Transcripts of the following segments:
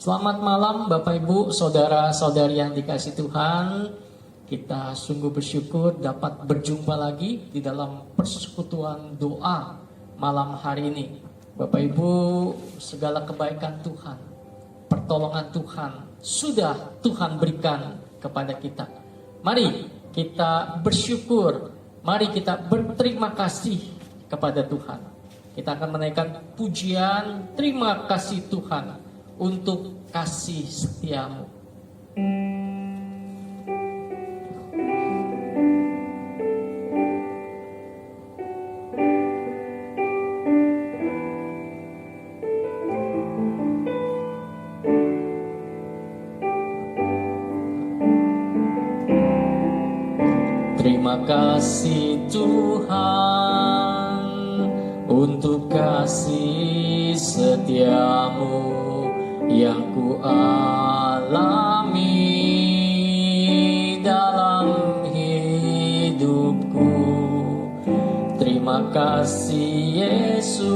Selamat malam Bapak Ibu, saudara-saudari yang dikasihi Tuhan. Kita sungguh bersyukur dapat berjumpa lagi di dalam persekutuan doa malam hari ini. Bapak Ibu, segala kebaikan Tuhan, pertolongan Tuhan sudah Tuhan berikan kepada kita. Mari kita bersyukur, mari kita berterima kasih kepada Tuhan. Kita akan menaikkan pujian, terima kasih Tuhan untuk kasih setiamu. Terima kasih Tuhan untuk kasih setiamu yang ku alami dalam hidupku. Terima kasih Yesus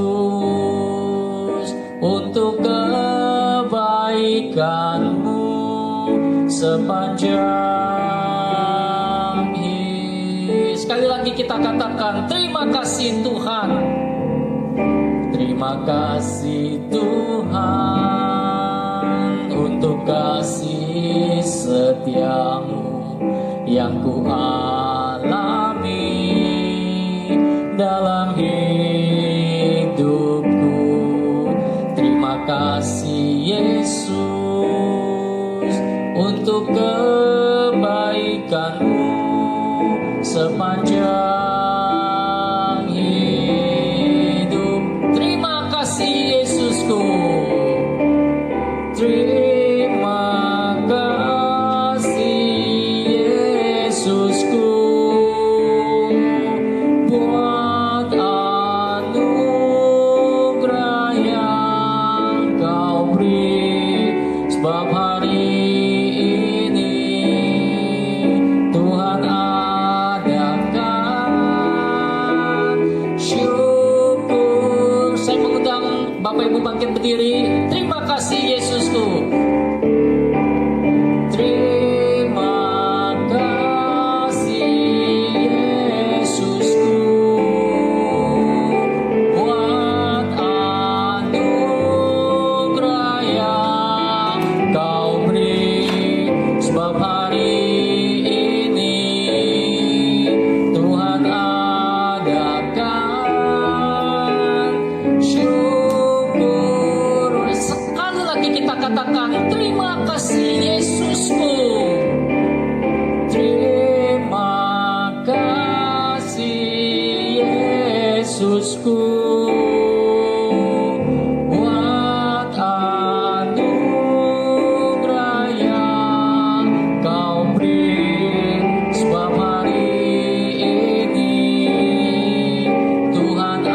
untuk kebaikanmu sepanjang hidup. Sekali lagi kita katakan terima kasih Tuhan. Terima kasih Tuhan untuk kasih setiamu yang ku alami dalam hidupku. Terima kasih Yesus untuk kebaikanmu sepanjang hidup. Terima kasih Yesusku. Terima kasih Yesusku buat anugerah yang kau beri. Sebab hari ini Tuhan adakan syukur. Saya mengundang Bapak Ibu bangkit berdiri. Terima kasih Yesusku. Terima kasih Yesusku buat anugerah yang kau beri. Sebab hari ini Tuhan adakan syukur. Sekali lagi kita katakan terima kasih Yesusku. Terima kasih Yesusku buat anugerah yang kau beri. Sebab hari ini Tuhan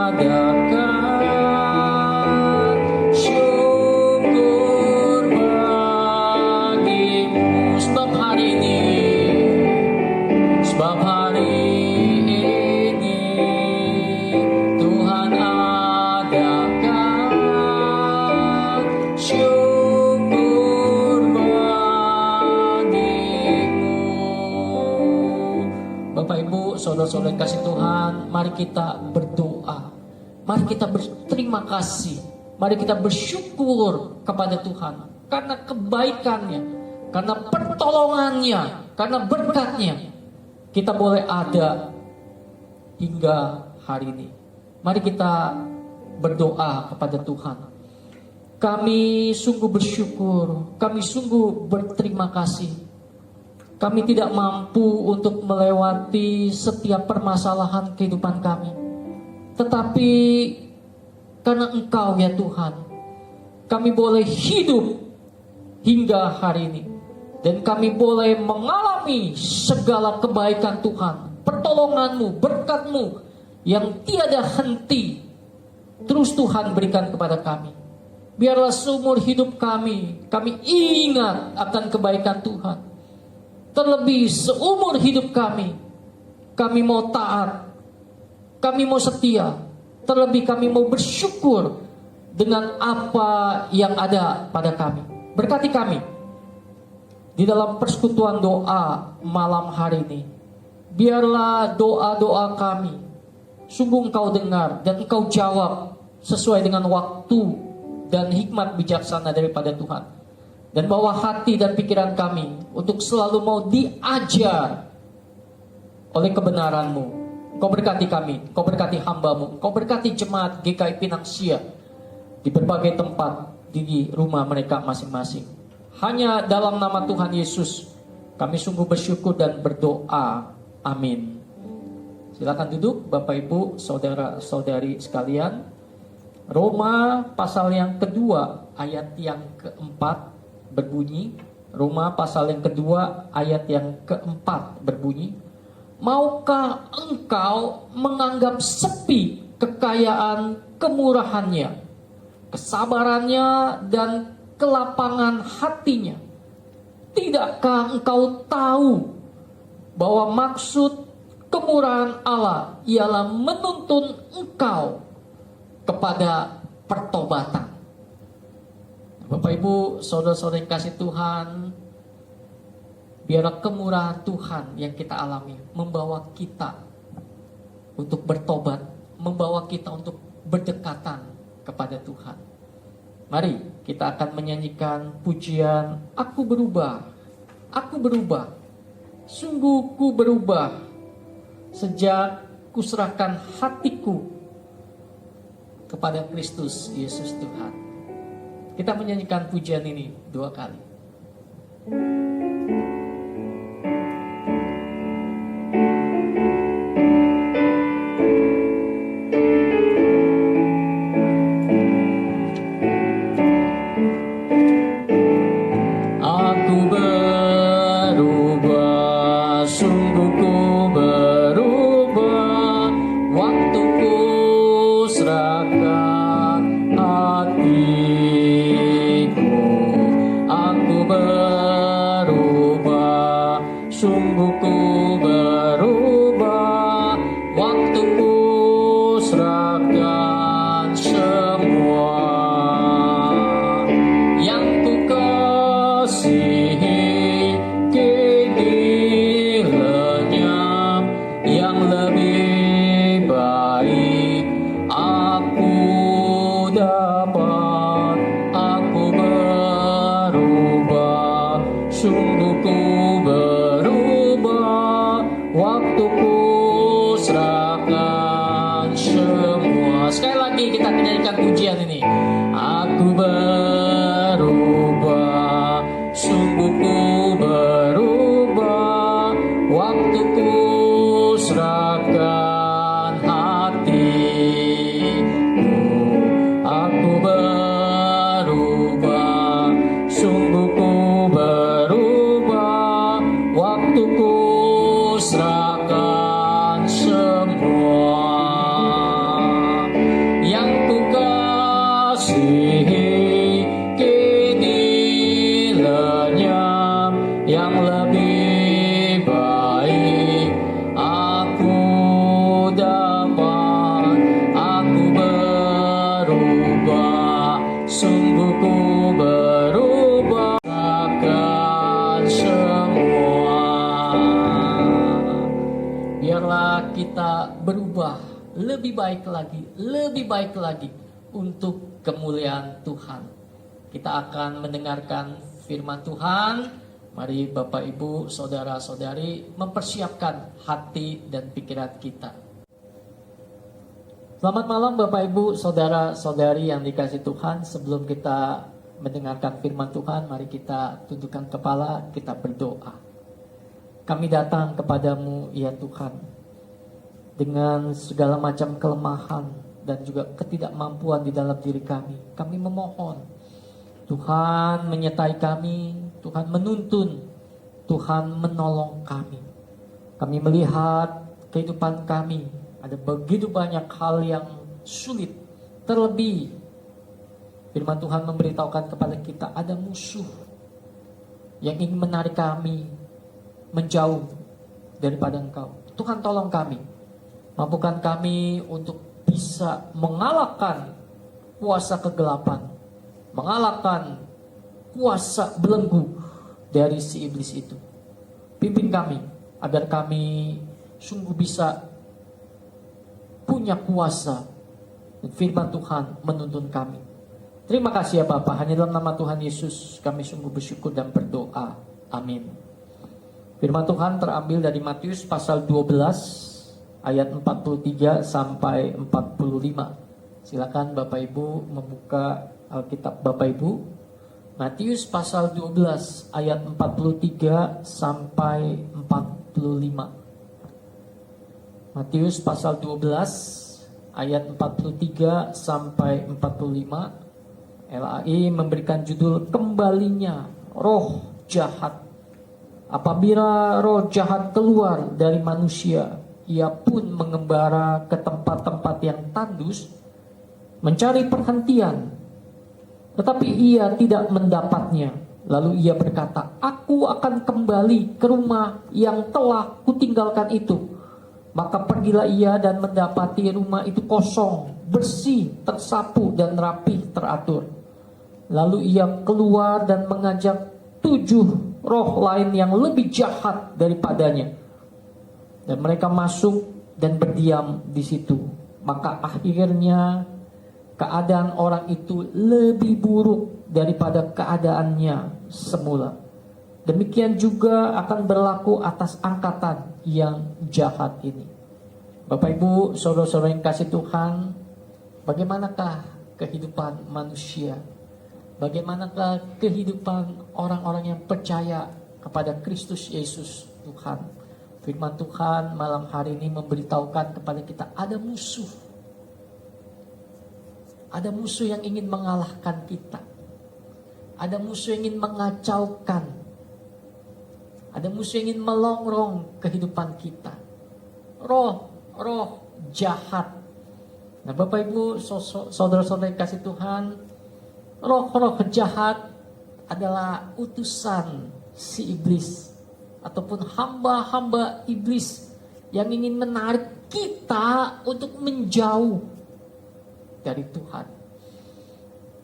adakan syukur bagimu. Sebab hari ini Tuhan adakan syukur bagimu. Bapak Ibu, saudara-saudara yang kasih Tuhan, mari kita berdoa. Mari kita berterima kasih. Mari kita bersyukur kepada Tuhan karena kebaikannya, karena pertolongannya, karena berkatnya. Kita boleh ada hingga hari ini. Mari kita berdoa kepada Tuhan. Kami sungguh bersyukur, kami sungguh berterima kasih. Kami tidak mampu untuk melewati setiap permasalahan kehidupan kami. Tetapi karena Engkau ya Tuhan, kami boleh hidup hingga hari ini. Dan kami boleh mengalami segala kebaikan Tuhan, pertolongan-Mu, berkat-Mu yang tiada henti terus Tuhan berikan kepada kami. Biarlah seumur hidup kami ingat akan kebaikan Tuhan. Terlebih seumur hidup kami mau taat, kami mau setia, terlebih kami mau bersyukur dengan apa yang ada pada kami. Berkati kami di dalam persekutuan doa malam hari ini. Biarlah doa-doa kami sungguh Engkau dengar dan Engkau jawab sesuai dengan waktu dan hikmat bijaksana daripada Tuhan. Dan bawa hati dan pikiran kami untuk selalu mau diajar oleh kebenaran-Mu. Engkau berkati kami, Engkau berkati hamba-Mu, Engkau berkati jemaat GKI Pinang Sia di berbagai tempat di rumah mereka masing-masing. Hanya dalam nama Tuhan Yesus kami sungguh bersyukur dan berdoa. Amin. Silakan duduk Bapak Ibu, saudara-saudari sekalian. Roma pasal yang kedua ayat yang keempat berbunyi. Roma pasal yang kedua ayat yang keempat berbunyi. Maukah engkau menganggap sepi kekayaan kemurahannya, kesabarannya dan kelapangan hatinya? Tidakkah engkau tahu bahwa maksud kemurahan Allah ialah menuntun engkau kepada pertobatan? Bapak Ibu, saudara-saudara yang kasih Tuhan, biarlah kemurahan Tuhan yang kita alami membawa kita untuk bertobat, membawa kita untuk berdekatan kepada Tuhan. Mari kita akan menyanyikan pujian Aku Berubah, Aku Berubah, sungguh ku berubah sejak kuserahkan hatiku kepada Kristus Yesus Tuhan. Kita menyanyikan pujian ini 2 kali. Lebih baik lagi untuk kemuliaan Tuhan. Kita akan mendengarkan firman Tuhan. Mari Bapak Ibu, saudara-saudari mempersiapkan hati dan pikiran kita. Selamat malam Bapak Ibu, saudara-saudari yang dikasih Tuhan. Sebelum kita mendengarkan firman Tuhan, mari kita tundukkan kepala, kita berdoa. Kami datang kepadamu ya Tuhan, dengan segala macam kelemahan dan juga ketidakmampuan di dalam diri kami. Kami memohon Tuhan menyertai kami, Tuhan menuntun, Tuhan menolong kami. Kami melihat kehidupan kami, ada begitu banyak hal yang sulit. Terlebih firman Tuhan memberitahukan kepada kita ada musuh yang ingin menarik kami menjauh daripada Engkau. Tuhan tolong kami. Mampukan kami untuk bisa mengalahkan kuasa kegelapan, mengalahkan kuasa belenggu dari si iblis itu. Pimpin kami agar kami sungguh bisa punya kuasa dan firman Tuhan menuntun kami. Terima kasih ya Bapa, hanya dalam nama Tuhan Yesus kami sungguh bersyukur dan berdoa. Amin. Firman Tuhan terambil dari Matius pasal 12 ayat 43 sampai 45. Silakan Bapak Ibu membuka Alkitab Bapak Ibu. Matius pasal 12 ayat 43 sampai 45. Matius pasal 12 ayat 43 sampai 45. LAI memberikan judul kembalinya roh jahat. Apabila roh jahat keluar dari manusia, ia pun mengembara ke tempat-tempat yang tandus, mencari perhentian, tetapi ia tidak mendapatnya. Lalu ia berkata, aku akan kembali ke rumah yang telah kutinggalkan itu. Maka pergilah ia dan mendapati rumah itu kosong, bersih, tersapu dan rapi teratur. Lalu ia keluar dan mengajak 7 roh lain yang lebih jahat daripadanya. Dan mereka masuk dan berdiam di situ. Maka akhirnya keadaan orang itu lebih buruk daripada keadaannya semula. Demikian juga akan berlaku atas angkatan yang jahat ini. Bapak Ibu, saudara-saudara yang kasih Tuhan, bagaimanakah kehidupan manusia? Bagaimanakah kehidupan orang-orang yang percaya kepada Kristus Yesus Tuhan? Firman Tuhan malam hari ini memberitahukan kepada kita ada musuh. Ada musuh yang ingin mengalahkan kita. Ada musuh yang ingin mengacaukan. Ada musuh yang ingin melongrong kehidupan kita. Roh jahat. Nah Bapak Ibu, saudara-saudara yang kasih Tuhan, roh-roh jahat adalah utusan si iblis ataupun hamba-hamba iblis yang ingin menarik kita untuk menjauh dari Tuhan.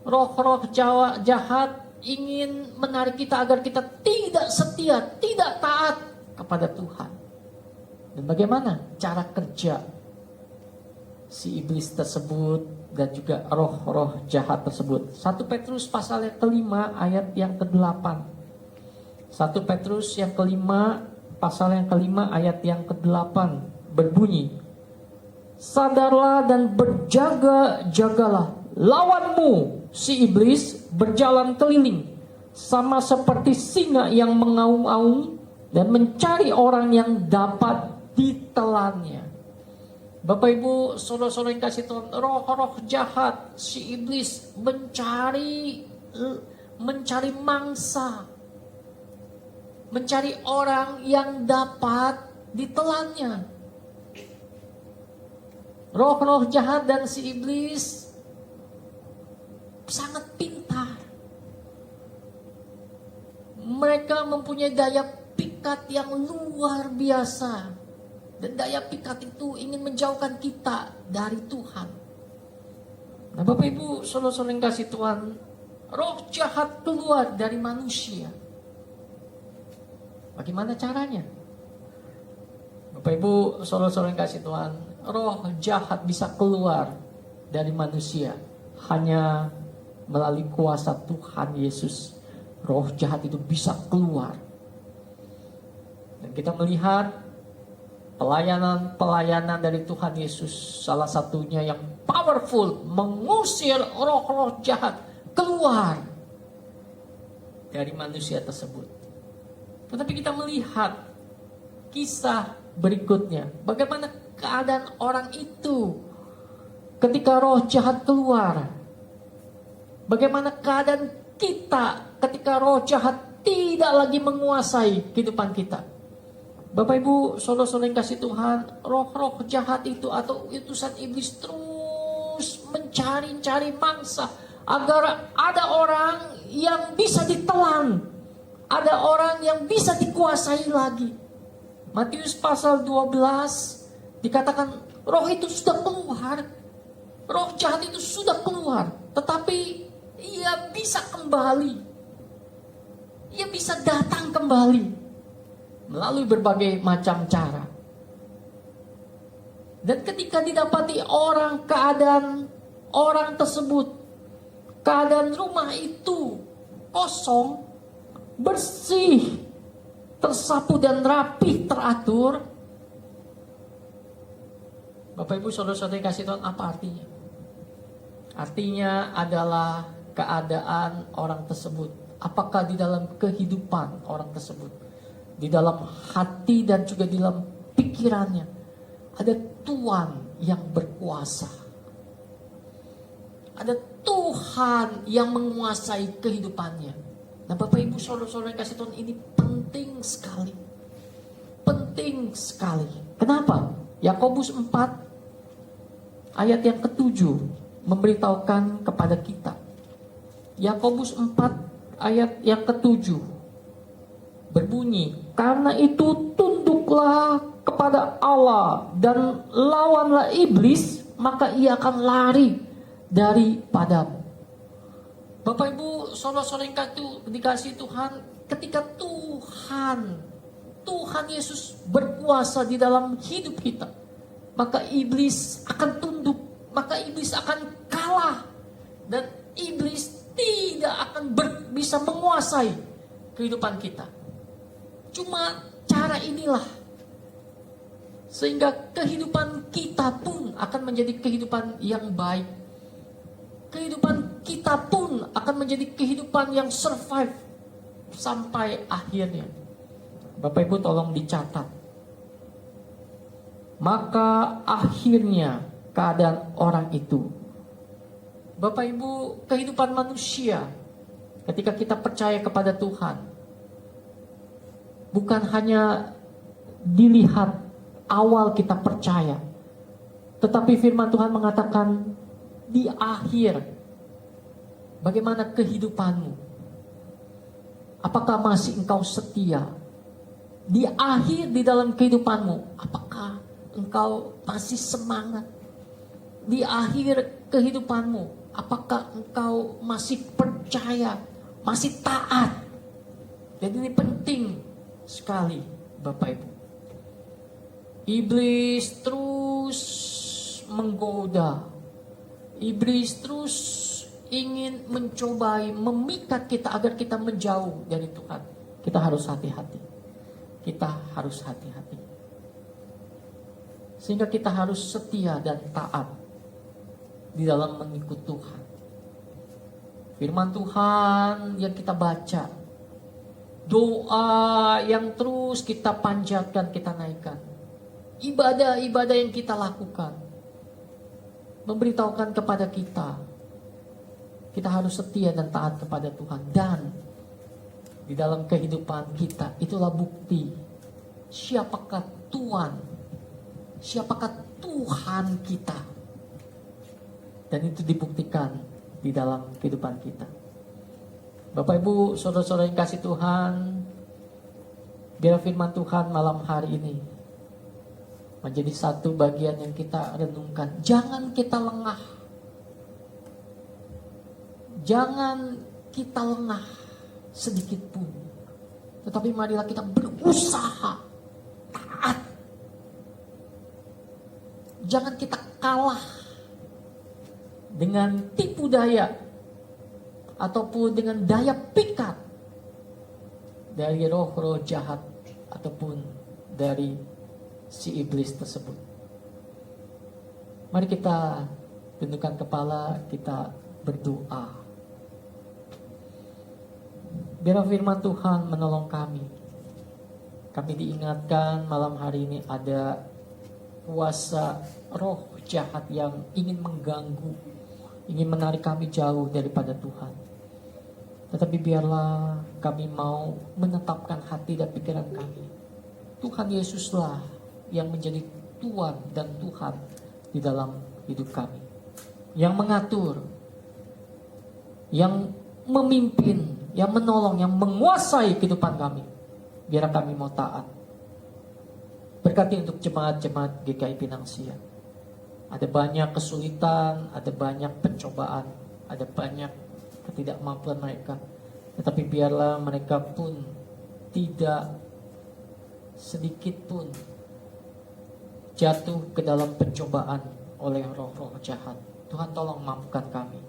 Roh-roh jahat ingin menarik kita agar kita tidak setia, tidak taat kepada Tuhan. Dan bagaimana cara kerja si iblis tersebut dan juga roh-roh jahat tersebut? 1 Petrus pasal yang kelima ayat yang ke-8. 1 Petrus yang kelima pasal yang kelima ayat yang ke-8 berbunyi, sadarlah dan berjaga-jagalah, lawanmu si iblis berjalan keliling sama seperti singa yang mengaum-aum dan mencari orang yang dapat ditelannya. Bapak Ibu, saudara-saudara yang kasih Tuhan, roh-roh jahat si iblis mencari mangsa, mencari orang yang dapat ditelannya. Roh-roh jahat dan si iblis sangat pintar. Mereka mempunyai daya pikat yang luar biasa. Dan daya pikat itu ingin menjauhkan kita dari Tuhan. Nah Bapak Ibu, saudara-saudara yang kasih Tuhan, roh jahat keluar dari manusia. Bagaimana caranya? Bapak Ibu, saudara-saudara yang kasih Tuhan, roh jahat bisa keluar dari manusia hanya melalui kuasa Tuhan Yesus. Roh jahat itu bisa keluar. Dan kita melihat pelayanan dari Tuhan Yesus, salah satunya yang powerful, mengusir roh-roh jahat keluar dari manusia tersebut. Tetapi kita melihat kisah berikutnya, bagaimana keadaan orang itu ketika roh jahat keluar. Bagaimana keadaan kita ketika roh jahat tidak lagi menguasai kehidupan kita. Bapak Ibu, saudara-saudara yang kasih Tuhan, roh-roh jahat itu atau utusan iblis terus mencari mangsa agar ada orang yang bisa ditelan, ada orang yang bisa dikuasai lagi. Matius pasal 12 dikatakan roh itu sudah keluar, Roh jahat itu sudah keluar, tetapi ia bisa kembali. Ia bisa datang kembali melalui berbagai macam cara. Dan ketika didapati keadaan orang tersebut, keadaan rumah itu kosong, bersih, tersapu dan rapi, teratur. Bapak Ibu saudara-saudari kasih Tuhan, apa artinya? Artinya adalah keadaan orang tersebut. Apakah di dalam kehidupan orang tersebut, di dalam hati dan juga di dalam pikirannya, ada Tuhan yang berkuasa. Ada Tuhan yang menguasai kehidupannya. Nah Bapak Ibu saudara-saudara kasih Tuhan, ini penting sekali. Penting sekali. Kenapa? Yakobus 4 ayat yang ke-7 memberitahukan kepada kita. Yakobus 4 ayat yang ke-7 berbunyi, karena itu tunduklah kepada Allah dan lawanlah iblis, maka ia akan lari daripadamu. Bapak Ibu saudara-saudara yang dikasih Tuhan, ketika Tuhan Yesus berkuasa di dalam hidup kita, maka iblis akan tunduk, maka iblis akan kalah, dan iblis tidak akan bisa menguasai kehidupan kita. Cuma cara inilah sehingga kehidupan kita pun akan menjadi kehidupan yang baik. Kehidupan kita pun akan menjadi kehidupan yang survive sampai akhirnya. Bapak Ibu tolong dicatat. Maka akhirnya keadaan orang itu. Bapak Ibu, kehidupan manusia ketika kita percaya kepada Tuhan, bukan hanya dilihat awal kita percaya, tetapi firman Tuhan mengatakan di akhir, bagaimana kehidupanmu? Apakah masih engkau setia? Di akhir di dalam kehidupanmu, apakah engkau masih semangat? Di akhir kehidupanmu, apakah engkau masih percaya, masih taat? Jadi ini penting sekali Bapak Ibu. Iblis terus menggoda. Iblis terus ingin mencobai, memikat kita agar kita menjauh dari Tuhan. Kita harus hati-hati. Kita harus hati-hati. Sehingga kita harus setia dan taat di dalam mengikut Tuhan. Firman Tuhan yang kita baca, doa yang terus kita panjatkan, kita naikkan, ibadah-ibadah yang kita lakukan, memberitahukan kepada kita harus setia dan taat kepada Tuhan. Dan di dalam kehidupan kita, itulah bukti siapakah Tuhan, siapakah Tuhan kita. Dan itu dibuktikan di dalam kehidupan kita. Bapak Ibu saudara-saudara yang kasih Tuhan, biar firman Tuhan malam hari ini menjadi satu bagian yang kita renungkan. Jangan kita lengah. Jangan kita lengah sedikit pun. Tetapi marilah kita berusaha taat. Jangan kita kalah dengan tipu daya ataupun dengan daya pikat dari roh-roh jahat ataupun dari si iblis tersebut. Mari kita tundukkan kepala, kita berdoa. Biar firman Tuhan menolong kami. Kami diingatkan malam hari ini ada kuasa roh jahat yang ingin mengganggu, ingin menarik kami jauh daripada Tuhan. Tetapi biarlah kami mau menetapkan hati dan pikiran kami. Tuhan Yesuslah yang menjadi Tuhan dan Tuhan di dalam hidup kami. Yang mengatur, yang memimpin, yang menolong, yang menguasai kehidupan kami. Biar kami mau taat. Berkati untuk jemaat-jemaat GKI Pinang Sia. Ada banyak kesulitan, ada banyak pencobaan, ada banyak ketidakmampuan mereka. Tetapi biarlah mereka pun tidak sedikit pun jatuh ke dalam pencobaan oleh roh-roh jahat. Tuhan tolong mampukan kami,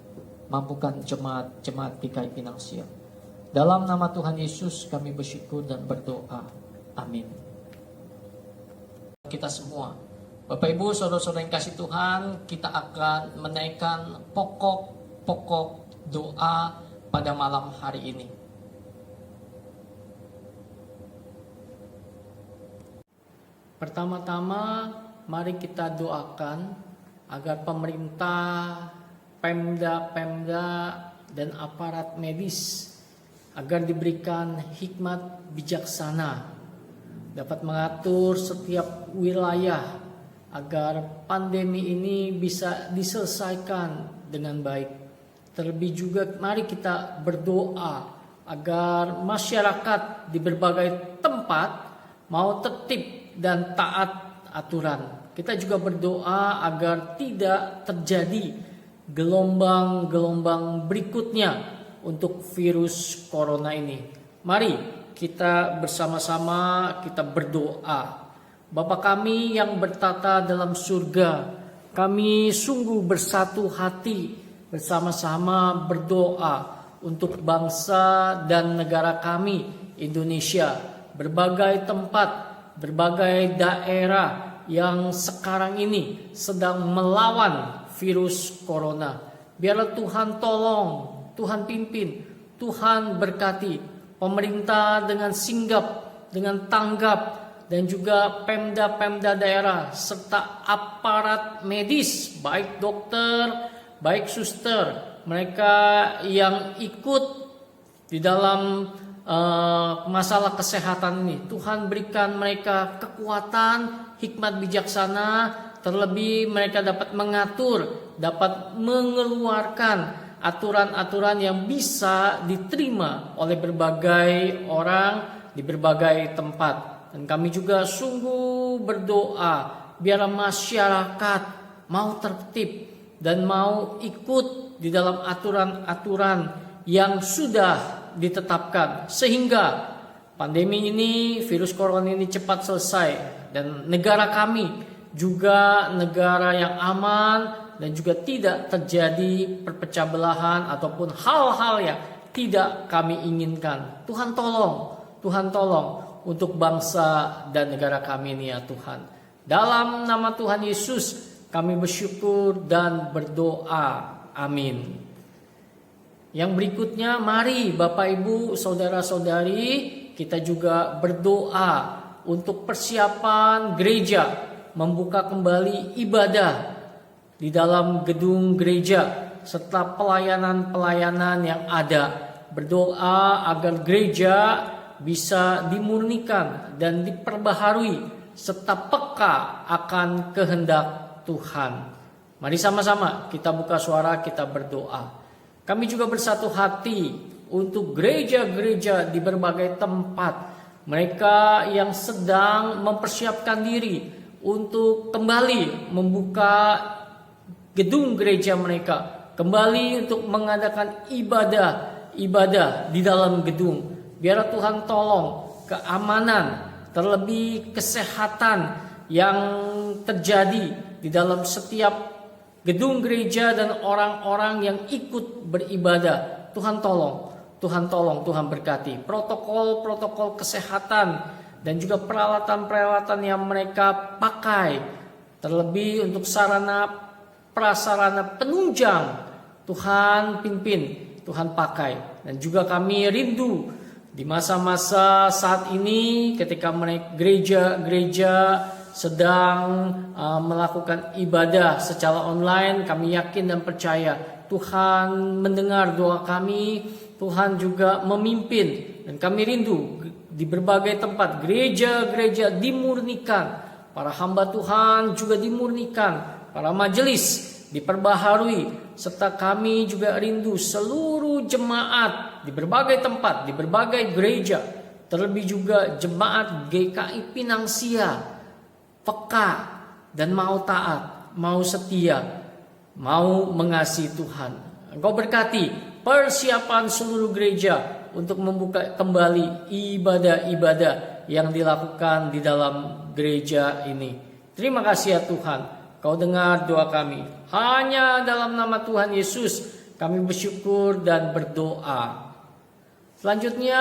mampukan jemaat-jemaat GKI Pinang Sia. Dalam nama Tuhan Yesus kami bersyukur dan berdoa. Amin. Kita semua, Bapak Ibu, saudara-saudara yang kasih Tuhan, kita akan menaikkan pokok-pokok doa pada malam hari ini. Pertama-tama, mari kita doakan agar pemerintah, Pemda dan aparat medis agar diberikan hikmat bijaksana, dapat mengatur setiap wilayah agar pandemi ini bisa diselesaikan dengan baik. Terlebih juga mari kita berdoa agar masyarakat di berbagai tempat mau tertib dan taat aturan. Kita juga berdoa agar tidak terjadi gelombang-gelombang berikutnya untuk virus corona ini. Mari kita bersama-sama kita berdoa. Bapa kami yang bertata dalam surga, kami sungguh bersatu hati bersama-sama berdoa untuk bangsa dan negara kami Indonesia, berbagai tempat, berbagai daerah yang sekarang ini sedang melawan virus corona. Biarlah Tuhan tolong, Tuhan pimpin, Tuhan berkati pemerintah dengan singgap, dengan tanggap, dan juga pemda-pemda daerah serta aparat medis, baik dokter, baik suster, mereka yang ikut di dalam masalah kesehatan ini. Tuhan berikan mereka kekuatan, hikmat bijaksana, terlebih mereka dapat mengatur, dapat mengeluarkan aturan-aturan yang bisa diterima oleh berbagai orang di berbagai tempat. Dan kami juga sungguh berdoa biarlah masyarakat mau tertib dan mau ikut di dalam aturan-aturan yang sudah ditetapkan, sehingga pandemi ini, virus corona ini cepat selesai dan negara kami juga negara yang aman dan juga tidak terjadi perpecah belahan ataupun hal-hal yang tidak kami inginkan. Tuhan tolong untuk bangsa dan negara kami ini ya Tuhan. Dalam nama Tuhan Yesus kami bersyukur dan berdoa. Amin. Yang berikutnya, mari Bapak Ibu, saudara-saudari, kita juga berdoa untuk persiapan gereja membuka kembali ibadah di dalam gedung gereja serta pelayanan-pelayanan yang ada. Berdoa agar gereja bisa dimurnikan dan diperbaharui serta peka akan kehendak Tuhan. Mari sama-sama kita buka suara, kita berdoa. Kami juga bersatu hati untuk gereja-gereja di berbagai tempat. Mereka yang sedang mempersiapkan diri untuk kembali membuka gedung gereja mereka, kembali untuk mengadakan ibadah di dalam gedung. Biar Tuhan tolong keamanan, terlebih kesehatan yang terjadi di dalam setiap gedung gereja dan orang-orang yang ikut beribadah. Tuhan tolong, Tuhan berkati. Protokol-protokol kesehatan dan juga peralatan-peralatan yang mereka pakai, terlebih untuk sarana prasarana penunjang, Tuhan pimpin, Tuhan pakai. Dan juga kami rindu di masa-masa saat ini ketika gereja sedang melakukan ibadah secara online, kami yakin dan percaya Tuhan mendengar doa kami, Tuhan juga memimpin, dan kami rindu di berbagai tempat gereja-gereja dimurnikan, para hamba Tuhan juga dimurnikan, para majelis diperbaharui, serta kami juga rindu seluruh jemaat di berbagai tempat, di berbagai gereja, terlebih juga jemaat GKI Pinang Sia peka dan mau taat, mau setia, mau mengasihi Tuhan. Engkau berkati persiapan seluruh gereja untuk membuka kembali ibadah-ibadah yang dilakukan di dalam gereja ini. Terima kasih ya Tuhan, Kau dengar doa kami. Hanya dalam nama Tuhan Yesus kami bersyukur dan berdoa. Selanjutnya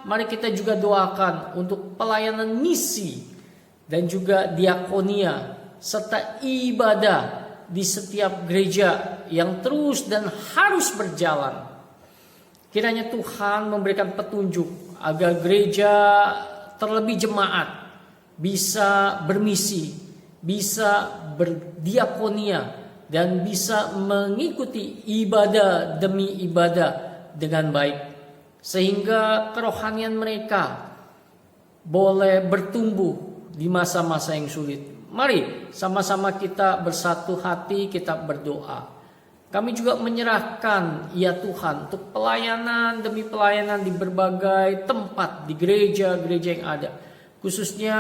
mari kita juga doakan untuk pelayanan misi dan juga diakonia serta ibadah di setiap gereja yang terus dan harus berjalan. Kiranya Tuhan memberikan petunjuk agar gereja terlebih jemaat bisa bermisi, bisa berdiakonia, dan bisa mengikuti ibadah demi ibadah dengan baik. Sehingga kerohanian mereka boleh bertumbuh di masa-masa yang sulit. Mari sama-sama kita bersatu hati, kita berdoa. Kami juga menyerahkan ya Tuhan untuk pelayanan demi pelayanan di berbagai tempat di gereja-gereja yang ada. Khususnya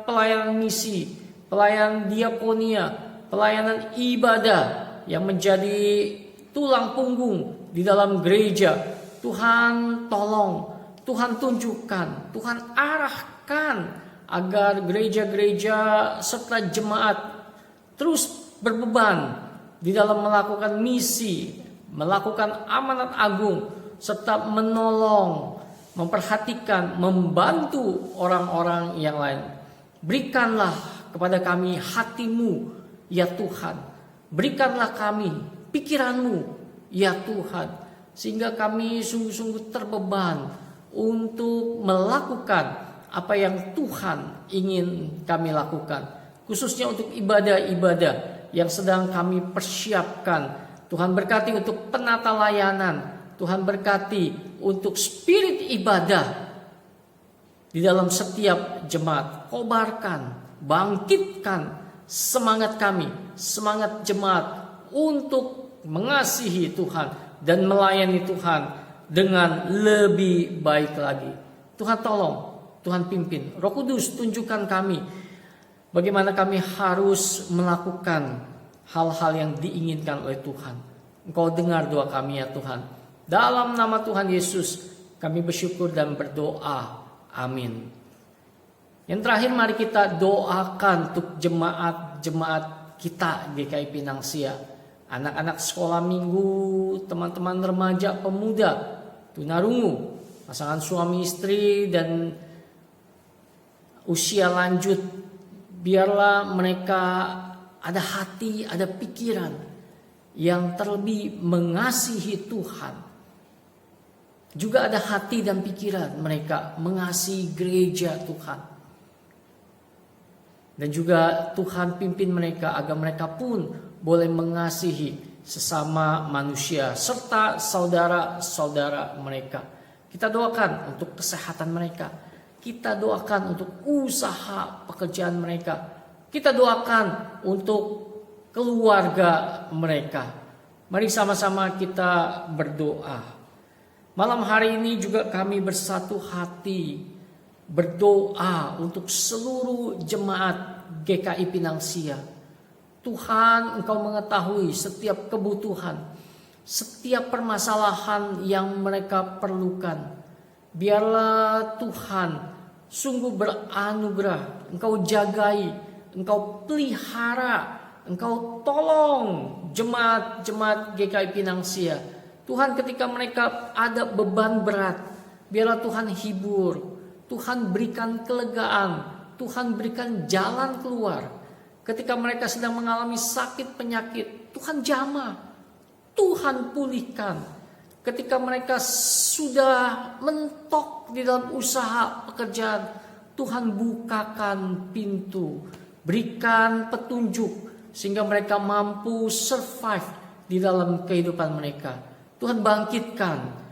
pelayanan misi, pelayanan diakonia, pelayanan ibadah yang menjadi tulang punggung di dalam gereja. Tuhan tolong, Tuhan tunjukkan, Tuhan arahkan agar gereja-gereja serta jemaat terus berbeban di dalam melakukan misi, melakukan amanat agung, serta menolong, memperhatikan, membantu orang-orang yang lain. Berikanlah kepada kami hati-Mu ya Tuhan. Berikanlah kami pikiran-Mu ya Tuhan. Sehingga kami sungguh-sungguh terbeban untuk melakukan apa yang Tuhan ingin kami lakukan. Khususnya untuk ibadah-ibadah yang sedang kami persiapkan. Tuhan berkati untuk penata layanan. Tuhan berkati untuk spirit ibadah di dalam setiap jemaat. Kobarkan, bangkitkan semangat kami, semangat jemaat untuk mengasihi Tuhan dan melayani Tuhan dengan lebih baik lagi. Tuhan tolong, Tuhan pimpin. Roh Kudus tunjukkan kami bagaimana kami harus melakukan hal-hal yang diinginkan oleh Tuhan. Engkau dengar doa kami ya Tuhan. Dalam nama Tuhan Yesus kami bersyukur dan berdoa. Amin. Yang terakhir mari kita doakan untuk jemaat-jemaat kita GKI Pinang Sia. Anak-anak sekolah minggu, teman-teman remaja pemuda, tunarungu, pasangan suami istri dan usia lanjut. Biarlah mereka ada hati, ada pikiran yang terlebih mengasihi Tuhan. Juga ada hati dan pikiran mereka mengasihi gereja Tuhan. Dan juga Tuhan pimpin mereka agar mereka pun boleh mengasihi sesama manusia serta saudara-saudara mereka. Kita doakan untuk kesehatan mereka. Kita doakan untuk usaha pekerjaan mereka. Kita doakan untuk keluarga mereka. Mari sama-sama kita berdoa. Malam hari ini juga kami bersatu hati berdoa untuk seluruh jemaat GKI Pinang Sia. Tuhan, Engkau mengetahui setiap kebutuhan, setiap permasalahan yang mereka perlukan. Biarlah Tuhan sungguh beranugerah, Engkau jagai, Engkau pelihara, Engkau tolong jemaat-jemaat GKI Pinang Sia. Tuhan, ketika mereka ada beban berat, biarlah Tuhan hibur, Tuhan berikan kelegaan, Tuhan berikan jalan keluar. Ketika mereka sedang mengalami sakit penyakit, Tuhan jamah, Tuhan pulihkan. Ketika mereka sudah mentok di dalam usaha pekerjaan, Tuhan bukakan pintu, berikan petunjuk sehingga mereka mampu survive di dalam kehidupan mereka. Tuhan bangkitkan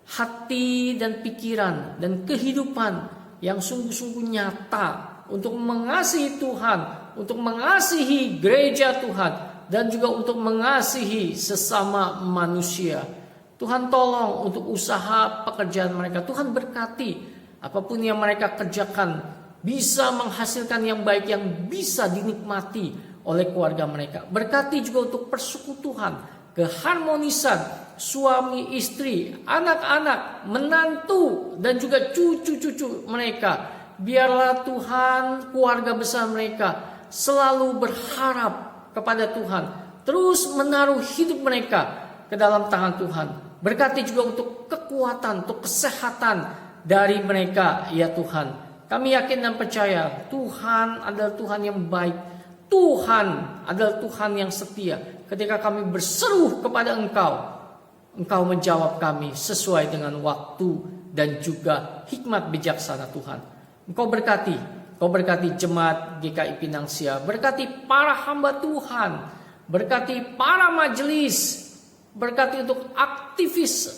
hati dan pikiran dan kehidupan yang sungguh-sungguh nyata untuk mengasihi Tuhan, untuk mengasihi gereja Tuhan, dan juga untuk mengasihi sesama manusia. Tuhan tolong untuk usaha pekerjaan mereka. Tuhan berkati apapun yang mereka kerjakan bisa menghasilkan yang baik yang bisa dinikmati oleh keluarga mereka. Berkati juga untuk persekutuan, keharmonisan suami istri, anak-anak, menantu, dan juga cucu-cucu mereka. Biarlah Tuhan, keluarga besar mereka selalu berharap kepada Tuhan, terus menaruh hidup mereka ke dalam tangan Tuhan. Berkati juga untuk kekuatan, untuk kesehatan dari mereka, ya Tuhan. Kami yakin dan percaya Tuhan adalah Tuhan yang baik. Tuhan adalah Tuhan yang setia. Ketika kami berseru kepada Engkau, Engkau menjawab kami sesuai dengan waktu dan juga hikmat bijaksana Tuhan. Engkau berkati jemaat GKI Pinang Sia, berkati para hamba Tuhan, berkati para majelis, berkati untuk aktivis,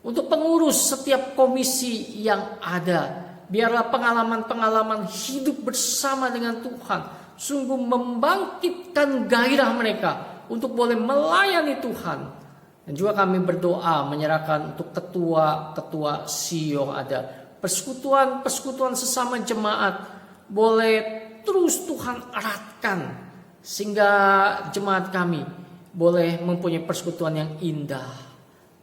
untuk pengurus setiap komisi yang ada. Biarlah pengalaman-pengalaman hidup bersama dengan Tuhan sungguh membangkitkan gairah mereka untuk boleh melayani Tuhan. Dan juga kami berdoa menyerahkan untuk ketua-ketua CEO ada, persekutuan sesama jemaat boleh terus Tuhan eratkan, sehingga jemaat kami boleh mempunyai persekutuan yang indah.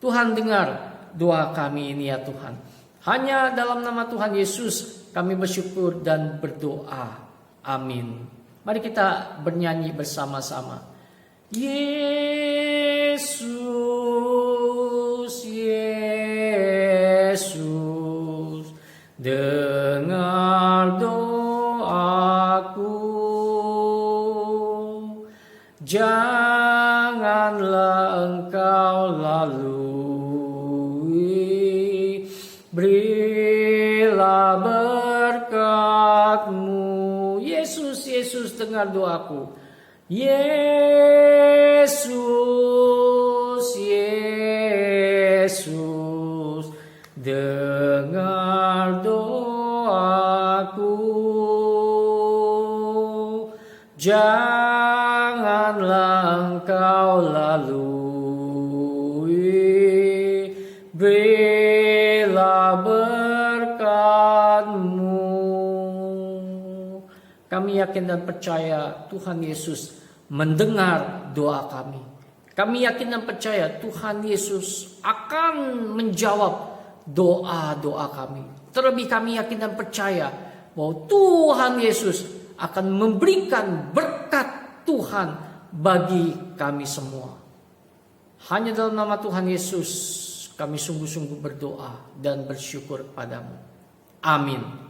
Tuhan dengar doa kami ini ya Tuhan. Hanya dalam nama Tuhan Yesus kami bersyukur dan berdoa. Amin. Mari kita bernyanyi bersama-sama. Yesus, Yesus, dengar doaku. Janganlah Engkau lalui, berilah berkat-Mu. Yesus, Yesus, dengar doaku. Yesus, Yesus, dengar doaku. Janganlah Engkau lalui, berilah berkat-Mu. Kami yakin dan percaya Tuhan Yesus mendengar doa kami. Kami yakin dan percaya Tuhan Yesus akan menjawab doa-doa kami. Terlebih kami yakin dan percaya bahwa Tuhan Yesus akan memberikan berkat Tuhan bagi kami semua. Hanya dalam nama Tuhan Yesus kami sungguh-sungguh berdoa dan bersyukur kepadamu. Amin.